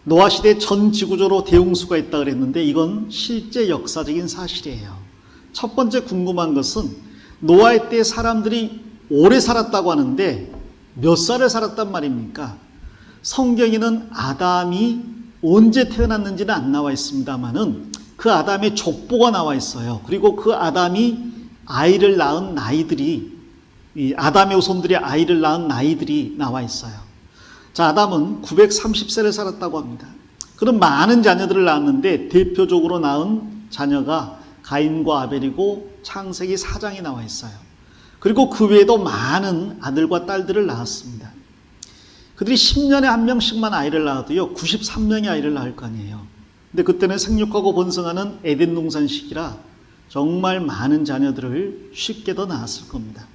노아 시대 전 지구적으로 대홍수가 있다 그랬는데 이건 실제 역사적인 사실이에요. 첫 번째 궁금한 것은 노아의 때 사람들이 오래 살았다고 하는데 몇 살을 살았단 말입니까? 성경에는 아담이 언제 태어났는지는 안 나와 있습니다만은 그 아담의 족보가 나와 있어요. 그리고 그 아담이 아이를 낳은 나이들이, 이 아담의 후손들이 아이를 낳은 나이들이 나와 있어요. 자, 아담은 930세를 살았다고 합니다. 그런 많은 자녀들을 낳았는데 대표적으로 낳은 자녀가 가인과 아벨이고 창세기 4장에 나와 있어요. 그리고 그 외에도 많은 아들과 딸들을 낳았습니다. 그들이 10년에 한 명씩만 아이를 낳아도요 93명의 아이를 낳을 거 아니에요. 근데 그때는 생육하고 번성하는 에덴 동산 시기라 정말 많은 자녀들을 쉽게 더 낳았을 겁니다.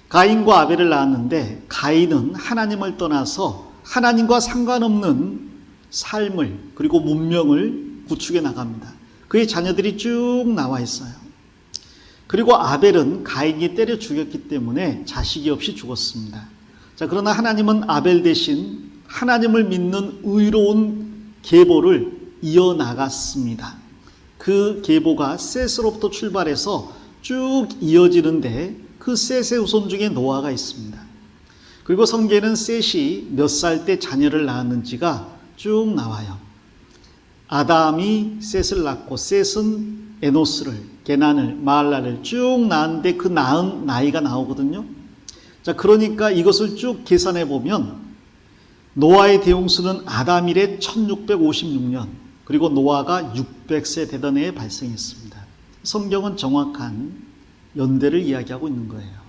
가인과 아벨을 낳았는데 가인은 하나님을 떠나서 하나님과 상관없는 삶을 그리고 문명을 구축해 나갑니다. 그의 자녀들이 쭉 나와 있어요. 그리고 아벨은 가인이 때려 죽였기 때문에 자식이 없이 죽었습니다. 자, 그러나 하나님은 아벨 대신 하나님을 믿는 의로운 계보를 이어나갔습니다. 그 계보가 셋으로부터 출발해서 쭉 이어지는데 그 셋의 후손 중에 노아가 있습니다. 그리고 성경에는 셋이 몇 살 때 자녀를 낳았는지가 쭉 나와요. 아담이 셋을 낳고 셋은 에노스를, 게난을, 마알라를 쭉 낳았는데 그 낳은 나이가 나오거든요. 자, 그러니까 이것을 쭉 계산해 보면 노아의 대홍수는 아담 이래 1656년, 그리고 노아가 600세 되던 해에 발생했습니다. 성경은 정확한 연대를 이야기하고 있는 거예요.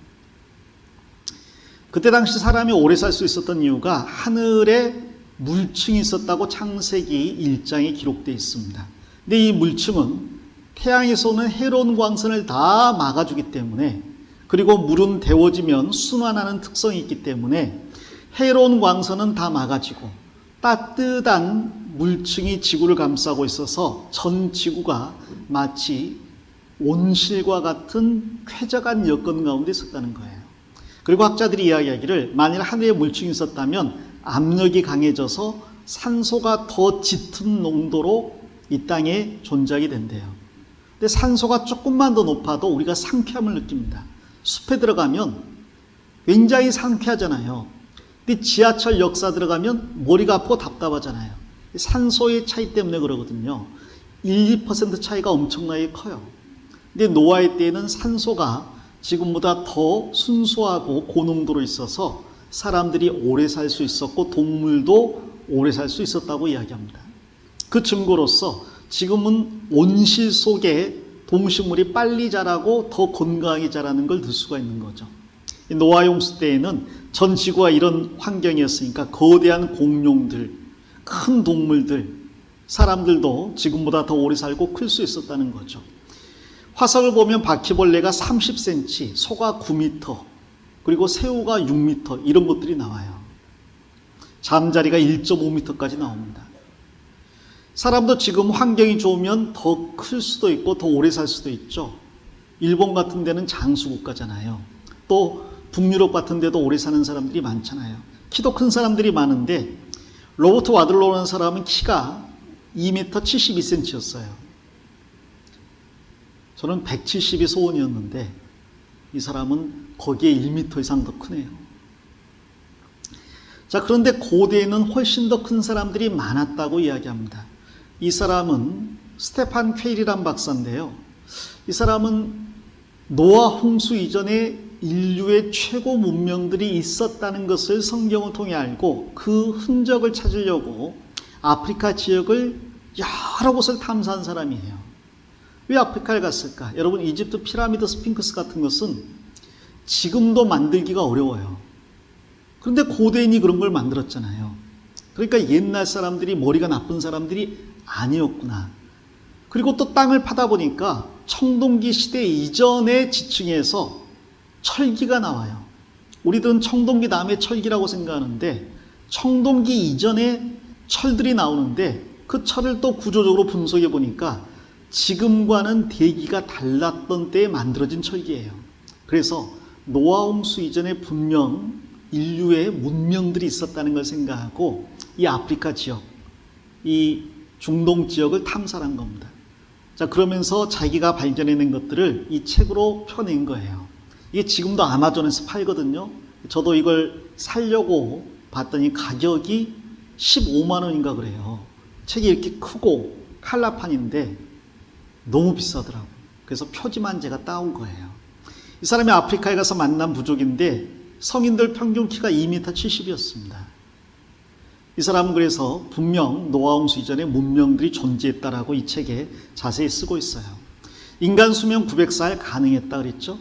그때 당시 사람이 오래 살 수 있었던 이유가 하늘에 물층이 있었다고 창세기 1장에 기록되어 있습니다. 근데 이 물층은 태양에서 오는 해로운 광선을 다 막아주기 때문에, 그리고 물은 데워지면 순환하는 특성이 있기 때문에 해로운 광선은 다 막아지고 따뜻한 물층이 지구를 감싸고 있어서 전 지구가 마치 온실과 같은 쾌적한 여건 가운데 있었다는 거예요. 그리고 학자들이 이야기하기를 만일 하늘에 물층이 있었다면 압력이 강해져서 산소가 더 짙은 농도로 이 땅에 존재하게 된대요. 근데 산소가 조금만 더 높아도 우리가 상쾌함을 느낍니다. 숲에 들어가면 굉장히 상쾌하잖아요. 근데 지하철 역사 들어가면 머리가 아프고 답답하잖아요. 산소의 차이 때문에 그러거든요. 1, 2% 차이가 엄청나게 커요. 근데 노아의 때에는 산소가 지금보다 더 순수하고 고농도로 있어서 사람들이 오래 살 수 있었고 동물도 오래 살 수 있었다고 이야기합니다. 그 증거로서 지금은 온실 속에 동식물이 빨리 자라고 더 건강하게 자라는 걸 들 수가 있는 거죠. 노아 홍수 때에는 전 지구가 이런 환경이었으니까 거대한 공룡들, 큰 동물들, 사람들도 지금보다 더 오래 살고 클 수 있었다는 거죠. 화석을 보면 바퀴벌레가 30cm, 소가 9m, 그리고 새우가 6m 이런 것들이 나와요. 잠자리가 1.5m까지 나옵니다. 사람도 지금 환경이 좋으면 더 클 수도 있고 더 오래 살 수도 있죠. 일본 같은 데는 장수국가잖아요. 또 북유럽 같은 데도 오래 사는 사람들이 많잖아요. 키도 큰 사람들이 많은데 로버트 와들로라는 사람은 키가 2m 72cm였어요. 저는 170이 소원이었는데 이 사람은 거기에 1m 이상 더 크네요. 자, 그런데 고대에는 훨씬 더 큰 사람들이 많았다고 이야기합니다. 이 사람은 스테판 퀘일이란 박사인데요. 이 사람은 노아 홍수 이전에 인류의 최고 문명들이 있었다는 것을 성경을 통해 알고 그 흔적을 찾으려고 아프리카 지역을 여러 곳을 탐사한 사람이에요. 왜 아프리카에 갔을까? 여러분, 이집트 피라미드 스핑크스 같은 것은 지금도 만들기가 어려워요. 그런데 고대인이 그런 걸 만들었잖아요. 그러니까 옛날 사람들이 머리가 나쁜 사람들이 아니었구나. 그리고 또 땅을 파다 보니까 청동기 시대 이전의 지층에서 철기가 나와요. 우리들은 청동기 다음에 철기라고 생각하는데 청동기 이전에 철들이 나오는데 그 철을 또 구조적으로 분석해 보니까 지금과는 대기가 달랐던 때에 만들어진 철기예요. 그래서 노아 홍수 이전에 분명 인류의 문명들이 있었다는 걸 생각하고 이 아프리카 지역, 이 중동 지역을 탐사한 겁니다. 자, 그러면서 자기가 발견해낸 것들을 이 책으로 펴낸 거예요. 이게 지금도 아마존에서 팔거든요. 저도 이걸 사려고 봤더니 가격이 15만 원인가 그래요. 책이 이렇게 크고 칼라판인데 너무 비싸더라고요. 그래서 표지만 제가 따온 거예요. 이 사람이 아프리카에 가서 만난 부족인데 성인들 평균 키가 2m 70이었습니다. 이 사람은 그래서 분명 노아 홍수 이전에 문명들이 존재했다라고 이 책에 자세히 쓰고 있어요. 인간 수명 900살 가능했다 그랬죠.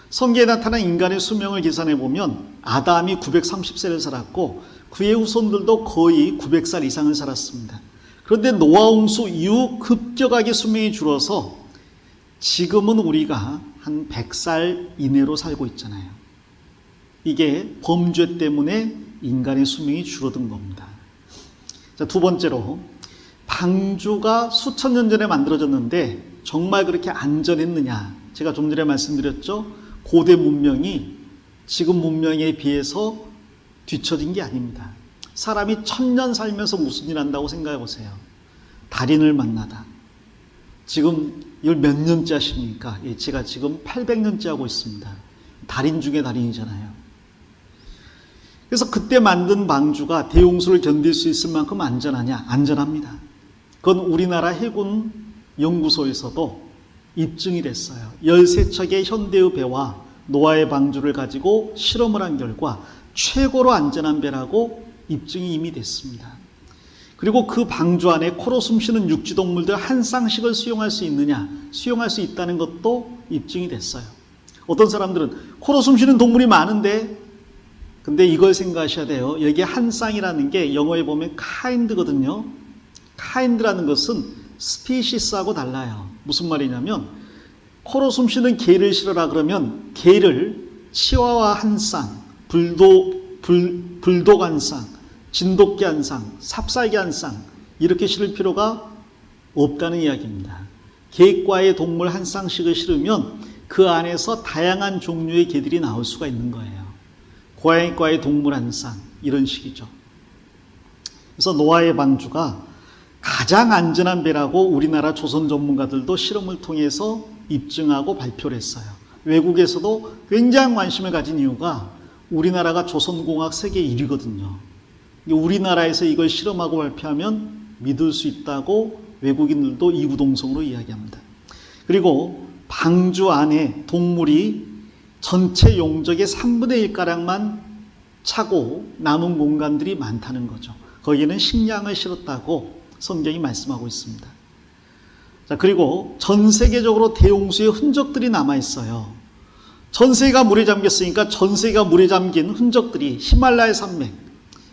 성경에 나타난 인간의 수명을 계산해 보면 아담이 930세를 살았고 그의 후손들도 거의 900살 이상을 살았습니다. 그런데 노아 홍수 이후 급격하게 수명이 줄어서 지금은 우리가 한 100살 이내로 살고 있잖아요. 이게 범죄 때문에 인간의 수명이 줄어든 겁니다. 자, 두 번째로 방주가 수천 년 전에 만들어졌는데 정말 그렇게 안전했느냐? 제가 좀 전에 말씀드렸죠. 고대 문명이 지금 문명에 비해서 뒤처진 게 아닙니다. 사람이 1000년 살면서 무슨 일 한다고 생각해 보세요. 달인을 만나다. 지금 이걸 몇 년째 하십니까? 예, 제가 지금 800년째 하고 있습니다. 달인 중에 달인이잖아요. 그래서 그때 만든 방주가 대홍수를 견딜 수 있을 만큼 안전하냐? 안전합니다. 그건 우리나라 해군 연구소에서도 입증이 됐어요. 13척의 현대의 배와 노아의 방주를 가지고 실험을 한 결과 최고로 안전한 배라고 입증이 이미 됐습니다. 그리고 그 방주 안에 코로 숨쉬는 육지동물들 한 쌍씩을 수용할 수 있느냐? 수용할 수 있다는 것도 입증이 됐어요. 어떤 사람들은 코로 숨쉬는 동물이 많은데, 근데 이걸 생각하셔야 돼요. 여기 한 쌍이라는 게 영어에 보면 kind거든요. kind라는 것은 species하고 달라요. 무슨 말이냐면 코로 숨쉬는 개를 실어라 그러면 개를 치와와 한 쌍, 불독 한 쌍, 진돗개 한 쌍, 삽살개 한 쌍 이렇게 실을 필요가 없다는 이야기입니다. 개과의 동물 한 쌍씩을 실으면 그 안에서 다양한 종류의 개들이 나올 수가 있는 거예요. 고양이과의 동물 한 쌍 이런 식이죠. 그래서 노아의 방주가 가장 안전한 배라고 우리나라 조선 전문가들도 실험을 통해서 입증하고 발표를 했어요. 외국에서도 굉장히 관심을 가진 이유가 우리나라가 조선공학 세계 1위거든요. 우리나라에서 이걸 실험하고 발표하면 믿을 수 있다고 외국인들도 이구동성으로 이야기합니다. 그리고 방주 안에 동물이 전체 용적의 3분의 1가량만 차고 남은 공간들이 많다는 거죠. 거기에는 식량을 실었다고 성경이 말씀하고 있습니다. 자, 그리고 전 세계적으로 대홍수의 흔적들이 남아 있어요. 전 세계가 물에 잠겼으니까 전 세계가 물에 잠긴 흔적들이 히말라야 산맥,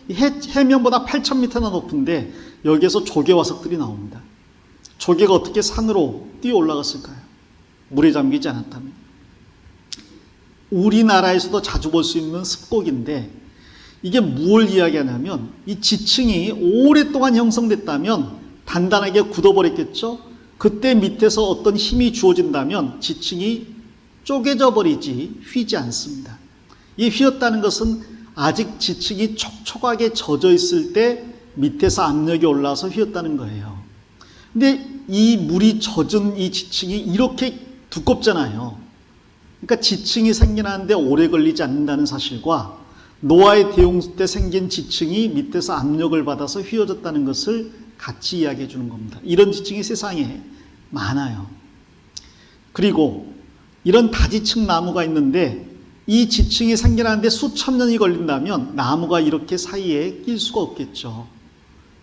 해면보다 8,000m나 높은데 여기에서 조개 화석들이 나옵니다. 조개가 어떻게 산으로 뛰어 올라갔을까요? 물에 잠기지 않았다면. 우리나라에서도 자주 볼 수 있는 습곡인데 이게 무엇을 이야기하냐면 이 지층이 오랫동안 형성됐다면 단단하게 굳어버렸겠죠. 그때 밑에서 어떤 힘이 주어진다면 지층이 쪼개져 버리지 휘지 않습니다. 이 휘었다는 것은 아직 지층이 촉촉하게 젖어 있을 때 밑에서 압력이 올라와서 휘었다는 거예요. 근데 이 물이 젖은 이 지층이 이렇게 두껍잖아요. 그러니까 지층이 생겨나는데 오래 걸리지 않는다는 사실과 노아의 대홍수 때 생긴 지층이 밑에서 압력을 받아서 휘어졌다는 것을 같이 이야기해 주는 겁니다. 이런 지층이 세상에 많아요. 그리고 이런 다지층 나무가 있는데 이 지층이 생겨나는데 수천 년이 걸린다면 나무가 이렇게 사이에 낄 수가 없겠죠.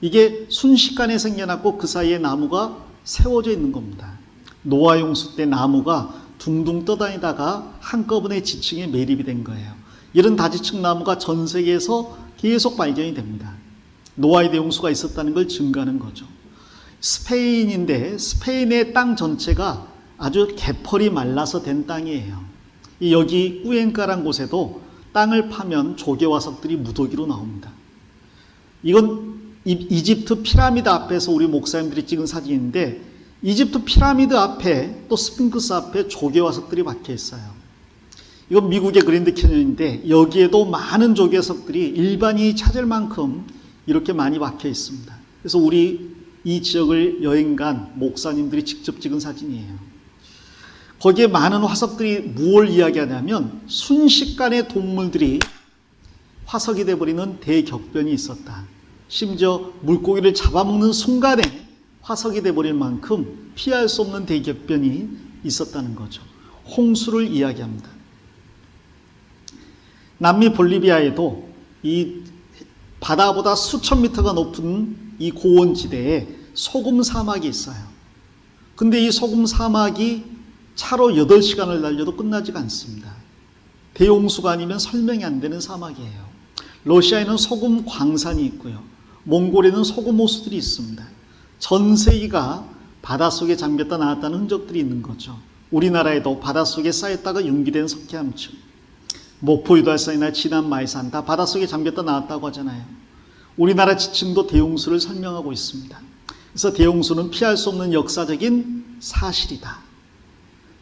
이게 순식간에 생겨났고 그 사이에 나무가 세워져 있는 겁니다. 노아 홍수 때 나무가 둥둥 떠다니다가 한꺼번에 지층에 매립이 된 거예요. 이런 다지층 나무가 전 세계에서 계속 발견이 됩니다. 노아의 대홍수가 있었다는 걸 증거하는 거죠. 스페인인데 스페인의 땅 전체가 아주 개펄이 말라서 된 땅이에요. 여기 꾸엔카란 곳에도 땅을 파면 조개 화석들이 무더기로 나옵니다. 이건 이집트 피라미드 앞에서 우리 목사님들이 찍은 사진인데 이집트 피라미드 앞에 또 스핑크스 앞에 조개 화석들이 박혀 있어요. 이건 미국의 그랜드 캐년인데 여기에도 많은 조개 화석들이 일반인이 찾을 만큼 이렇게 많이 박혀 있습니다. 그래서 우리 이 지역을 여행 간 목사님들이 직접 찍은 사진이에요. 거기에 많은 화석들이 무엇을 이야기하냐면 순식간에 동물들이 화석이 돼버리는 대격변이 있었다. 심지어 물고기를 잡아먹는 순간에 화석이 돼버릴 만큼 피할 수 없는 대격변이 있었다는 거죠. 홍수를 이야기합니다. 남미 볼리비아에도 이 바다보다 수천 미터가 높은 이 고원지대에 소금 사막이 있어요. 근데 이 소금 사막이 차로 8시간을 달려도 끝나지가 않습니다. 대홍수가 아니면 설명이 안 되는 사막이에요. 러시아에는 소금 광산이 있고요. 몽골에는 소금 호수들이 있습니다. 전 세계가 바닷속에 잠겼다 나왔다는 흔적들이 있는 거죠. 우리나라에도 바닷속에 쌓였다가 융기된 석회암층, 목포유달산이나 진안마이산 다 바닷속에 잠겼다 나왔다고 하잖아요. 우리나라 지층도 대홍수를 설명하고 있습니다. 그래서 대홍수는 피할 수 없는 역사적인 사실이다.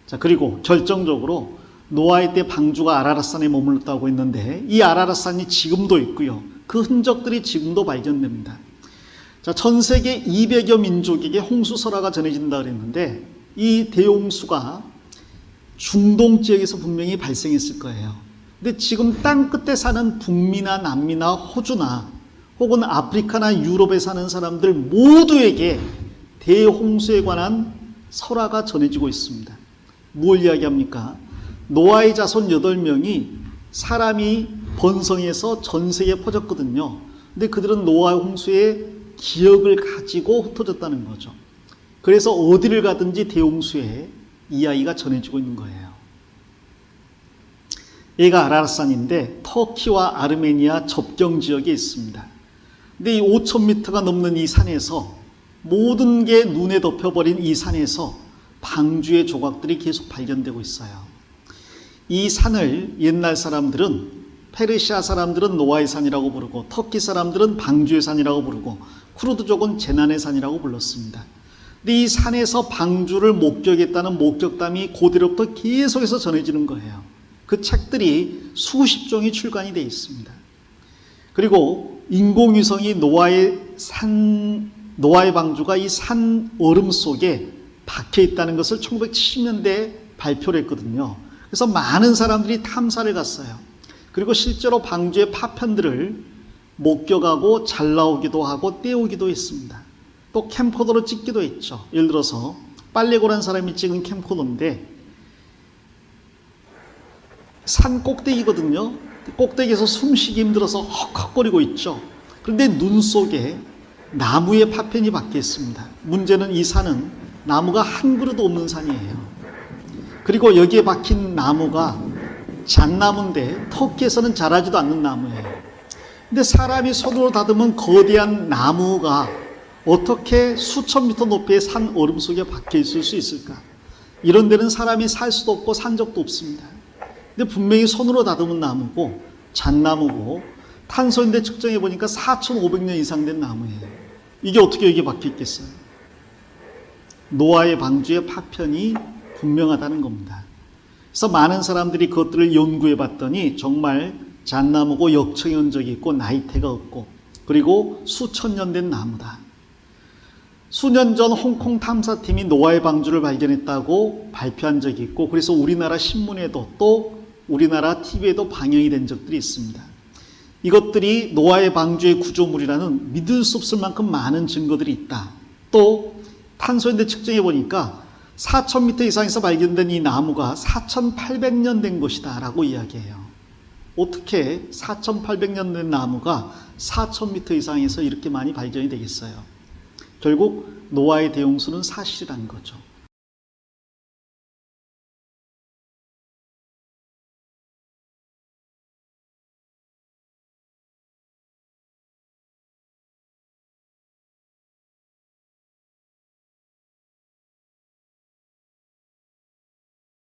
자, 그리고 결정적으로 노아의 때 방주가 아라랏산에 머물렀다고 했는데 이 아라랏산이 지금도 있고요. 그 흔적들이 지금도 발견됩니다. 자, 전 세계 200여 민족에게 홍수설화가 전해진다 그랬는데 이 대홍수가 중동 지역에서 분명히 발생했을 거예요. 근데 지금 땅 끝에 사는 북미나 남미나 호주나 혹은 아프리카나 유럽에 사는 사람들 모두에게 대홍수에 관한 설화가 전해지고 있습니다. 뭘 이야기합니까? 노아의 자손 8명이 사람이 번성해서 전 세계에 퍼졌거든요. 근데 그들은 노아 홍수의 기억을 가지고 흩어졌다는 거죠. 그래서 어디를 가든지 대홍수의 이야기가 전해지고 있는 거예요. 얘가 아라랏산인데 터키와 아르메니아 접경 지역에 있습니다. 근데 이 5,000m가 넘는 이 산에서 모든 게 눈에 덮여버린 이 산에서 방주의 조각들이 계속 발견되고 있어요. 이 산을 옛날 사람들은, 페르시아 사람들은 노아의 산이라고 부르고 터키 사람들은 방주의 산이라고 부르고 쿠르드족은 제난의 산이라고 불렀습니다. 근데 이 산에서 방주를 목격했다는 목격담이 고대로부터 계속해서 전해지는 거예요. 그 책들이 수십 종이 출간이 되어 있습니다. 그리고 인공위성이 노아의 방주가 이 산 얼음 속에 박혀 있다는 것을 1970년대에 발표를 했거든요. 그래서 많은 사람들이 탐사를 갔어요. 그리고 실제로 방주의 파편들을 목격하고 잘 나오기도 하고 떼오기도 했습니다. 또 캠코더로 찍기도 했죠. 예를 들어서 빨래고란 사람이 찍은 캠코더인데 산 꼭대기거든요. 꼭대기에서 숨쉬기 힘들어서 헉헉거리고 있죠. 그런데 눈 속에 나무의 파편이 박혀 있습니다. 문제는 이 산은 나무가 한 그루도 없는 산이에요. 그리고 여기에 박힌 나무가 잣나무인데 터키에서는 자라지도 않는 나무예요. 근데 사람이 손으로 다듬은 거대한 나무가 어떻게 수천 미터 높이의 산 얼음 속에 박혀 있을 수 있을까? 이런 데는 사람이 살 수도 없고 산 적도 없습니다. 근데 분명히 손으로 다듬은 나무고 잣나무고 탄소인데 측정해 보니까 4,500년 이상 된 나무예요. 이게 어떻게 여기에 박혀 있겠어요? 노아의 방주의 파편이 분명하다는 겁니다. 그래서 많은 사람들이 그것들을 연구해 봤더니 정말 잣나무고 역청의 흔적이 있고 나이테가 없고 그리고 수천 년 된 나무다. 수년 전 홍콩 탐사팀이 노아의 방주를 발견했다고 발표한 적이 있고 그래서 우리나라 신문에도 또 우리나라 TV에도 방영이 된 적들이 있습니다. 이것들이 노아의 방주의 구조물이라는 믿을 수 없을 만큼 많은 증거들이 있다. 또 탄소인데 측정해 보니까 4,000m 이상에서 발견된 이 나무가 4,800년 된 것이다 라고 이야기해요. 어떻게 4,800년 된 나무가 4,000m 이상에서 이렇게 많이 발견이 되겠어요? 결국 노아의 대홍수는 사실이라는 거죠.